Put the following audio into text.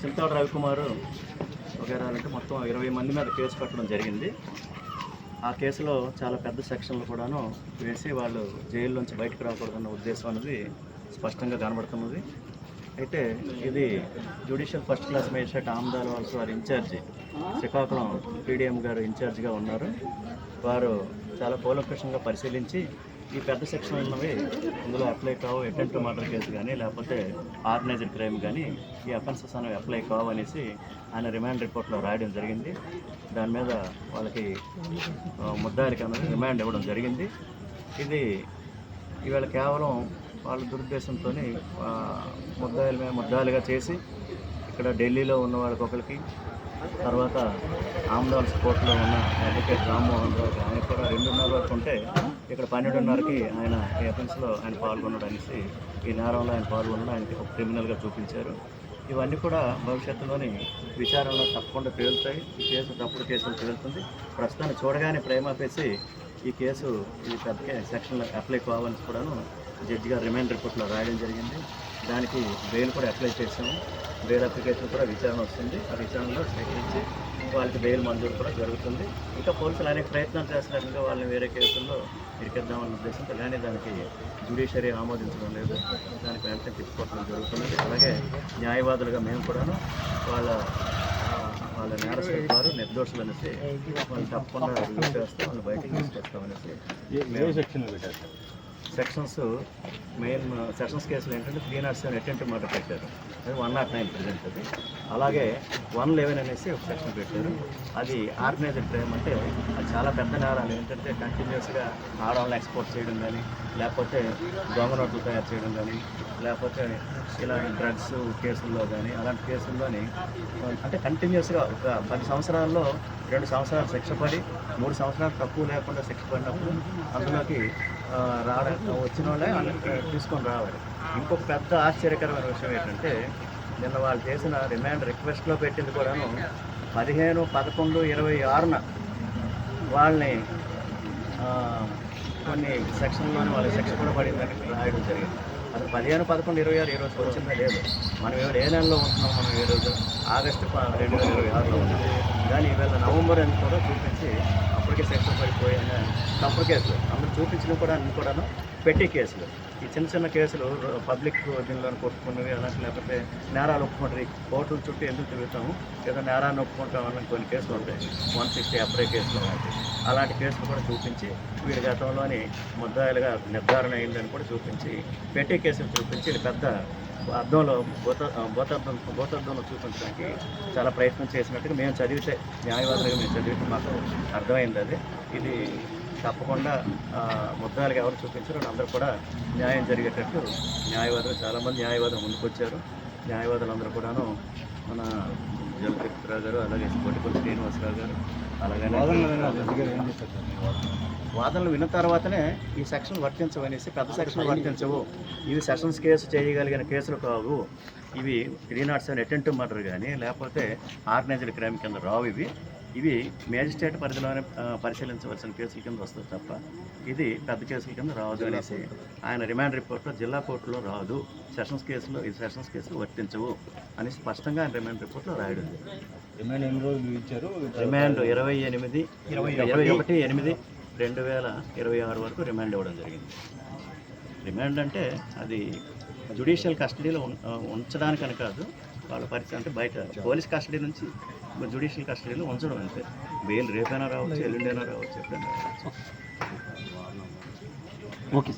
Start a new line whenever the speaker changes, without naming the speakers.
చింతాడు రవికుమార్ వగేరాలంటే మొత్తం 20 మంది మీద కేసు పెట్టడం జరిగింది. ఆ కేసులో చాలా పెద్ద సెక్షన్లు కూడాను వేసి వాళ్ళు జైల్లోంచి బయటకు రాకూడదన్న ఉద్దేశం అనేది స్పష్టంగా కనబడుతున్నది. అయితే ఇది judicial first class magistrate ఆమ్దాల walls వారి ఇన్ఛార్జి శ్రీకాకుళం పీడిఎం గారు ఇన్ఛార్జిగా ఉన్నారు. వారు చాలా కూలంకషంగా పరిశీలించి ఈ పెద్ద సెక్షన్ ఉన్నవి ఇందులో అప్లై కావు, అటెంప్ట్ మర్డర్ కేసు కానీ లేకపోతే ఆర్గనైజ్డ్ క్రైమ్ కానీ ఈ అఫెన్సెస్ అనేవి అప్లై కావు అనేసి ఆయన రిమాండ్ రిపోర్ట్లో రాయడం జరిగింది. దాని మీద వాళ్ళకి ముద్దాయిలకి అనేది రిమాండ్ ఇవ్వడం జరిగింది. ఇది ఈవేళ కేవలం వాళ్ళ దురుద్దేశంతో ముద్దాయిల మీద ముద్దాయిలుగా చేసి ఇక్కడ ఢిల్లీలో ఉన్న వాళ్ళకి ఒకరికి, తర్వాత ఆమ్దాల్స్ కోర్టులో ఉన్న అడ్వకేట్ రామ్మోహన్ రావు ఆయన కూడా 2:30 వరకు ఉంటే ఇక్కడ 12:30కి ఆయన ఈ అఫెన్స్లో ఆయన పాల్గొన్నాడు అనేసి, ఈ నేరంలో ఆయన పాల్గొనడం ఆయనకి ఒక క్రిమినల్గా చూపించారు. ఇవన్నీ కూడా భవిష్యత్తులోని విచారణలో తప్పకుండా తేలుతాయి. ఈ కేసు తప్పుడు కేసులు తేలుతుంది. ప్రస్తుతాన్ని చూడగానే ప్రేమాపేసి ఈ కేసు ఈ పెద్ద సెక్షన్లో అప్లై కావాలని కూడాను జడ్జి గారు రిమాండ్ రిపోర్ట్లో రాయడం జరిగింది. దానికి బెయిల్ కూడా అప్లై చేసాము. బెయిల్ అప్లికేషన్ కూడా విచారణ వస్తుంది. ఆ విచారణలో స్వీకరించి వాళ్ళకి బెయిల్ మంజూరు కూడా జరుగుతుంది. ఇంకా పోలీసులు అనేక ప్రయత్నాలు చేస్తున్నారు, ఇంకా వాళ్ళని వేరే కేసుల్లో ఇరికిద్దామన్న ఉద్దేశంతో, కానీ దానికి జ్యుడిషియరీ ఆమోదించడం లేదు. దానికి వెంటనే తిప్పుకోవడం జరుగుతున్నది. అలాగే న్యాయవాదులుగా మేము కూడాను వాళ్ళ నేరస్తులు వారు నిర్దోషులు అనేసి వాళ్ళు తప్పకుండా రిలీజ్ చేస్తాం, వాళ్ళు బయటకు తీసుకొస్తామనేసి సెక్షన్స్ మెయిన్ సెక్షన్స్ కేసులు ఏంటంటే 307 అటెంప్ట్ మర్డర్ పెట్టారు, అది 109 ప్రజెంట్. అది అలాగే 111 అనేసి ఒక సెక్షన్ పెట్టారు. అది ఆర్గనైజ్డ్ క్రైమ్, అంటే అది చాలా పెద్ద నేరాలు. ఏంటంటే కంటిన్యూస్గా ఆడవాళ్ళని ఎక్స్పోర్ట్ చేయడం కానీ, లేకపోతే దొంగ నోట్లు తయారు చేయడం కానీ, లేకపోతే ఇలా డ్రగ్స్ కేసుల్లో కానీ, అలాంటి కేసుల్లోని అంటే కంటిన్యూస్గా ఒక 10 సంవత్సరాల్లో 2 సంవత్సరాలు శిక్ష పడి 3 సంవత్సరాలు తక్కువ లేకుండా శిక్ష పడినప్పుడు అందులోకి వచ్చిన వాళ్ళే తీసుకొని రావాలి. ఇంకొక పెద్ద ఆశ్చర్యకరమైన విషయం ఏంటంటే, నిన్న వాళ్ళు చేసిన రిమాండ్ రిక్వెస్ట్లో పెట్టింది కూడాను 15/11/26 వాళ్ళని కొన్ని సెక్షన్లోనే వాళ్ళ శిక్ష కూడా పడిందని రాయడం జరిగింది. అది 15/11/26 ఈ రోజు వచ్చిందా లేదు. మనం ఏ నెలలో ఉంటున్నాం, మనం ఈ రోజు ఆగస్టు 2026లో ఉన్నాం. కానీ ఈవేళ నవంబర్ అని కూడా చూపించి అప్పటికే శిక్ష పడిపోయిన తప్పుడు కేసులు అందరూ చూపించినవి కూడా అన్ని కూడాను పెట్టి కేసులు. ఈ చిన్న చిన్న కేసులు పబ్లిక్ దీనిలో కొట్టుకున్నవి అలాంటి, లేకపోతే నేరాలు ఒప్పుకుంటారు. కోర్టుల చుట్టూ ఎందుకు తిరుగుతాము, ఏదో నేరాన్ని ఒప్పుకుంటామని కొన్ని కేసులు ఉంటాయి, 160 అప్లై కేసులు అలాంటి కేసులు కూడా చూపించి వీడి గతంలోని ముద్దాయిలుగా నిర్ధారణ అయిందని కూడా చూపించి పెట్టి కేసులు చూపించి ఇది పెద్ద అర్థంలో భూతద్దంలో చూపించడానికి చాలా ప్రయత్నం చేసినట్టుగా మేము చదివితే, న్యాయవాదులుగా మేము చదివితే మాకు అర్థమైంది. అది ఇది తప్పకుండా ముద్దాయిలుగా ఎవరు చూపించారో అందరూ కూడా న్యాయం జరిగేటట్టు న్యాయవాదులు చాలామంది న్యాయవాదులు ముందుకొచ్చారు. న్యాయవాదులందరూ కూడాను మన జలకృష్ణరావు గారు, అలాగే కొట్టిపల్లి శ్రీనివాసరావు గారు, అలాగే వాదనలు విన్న తర్వాతనే ఈ సెక్షన్ వర్తించవనేసి, పెద్ద సెక్షన్ వర్తించవు, ఇవి సెషన్స్ కేసు చేయగలిగిన కేసులు కావు, ఇవి 307 అటెంప్ట్ మర్డర్ కానీ లేకపోతే ఆర్గనైజ్డ్ క్రైమ్ కింద రావు, ఇవి మేజిస్ట్రేట్ పరిధిలోనే పరిశీలించవలసిన కేసుల కింద వస్తుంది తప్ప ఇది పెద్ద కేసుల కింద రాదు అనేసి ఆయన రిమాండ్ రిపోర్ట్లో జిల్లా కోర్టులో రాదు, సెషన్స్ కేసులో ఈ సెషన్స్ కేసులు వర్తించవు అని స్పష్టంగా ఆయన రిమాండ్ రిపోర్ట్లో రాయడం.
రిమాండ్ ఎన్ని రోజులు ఇచ్చారు?
రిమాండ్ 21/8/2026 వరకు రిమాండ్ ఇవ్వడం జరిగింది. రిమాండ్ అంటే అది జ్యుడిషియల్ కస్టడీలో ఉంచడానికని కాదు, వాళ్ళ పరిస్థితి అంటే బయట పోలీస్ కస్టడీ నుంచి జ్యుడిషియల్ కస్టడీలో ఉంచడం అంతే. బెయిల్ రేపైనా రావచ్చు, ఎల్లుండైనా రావచ్చు, ఎప్పుడైనా రావచ్చు. ఓకే.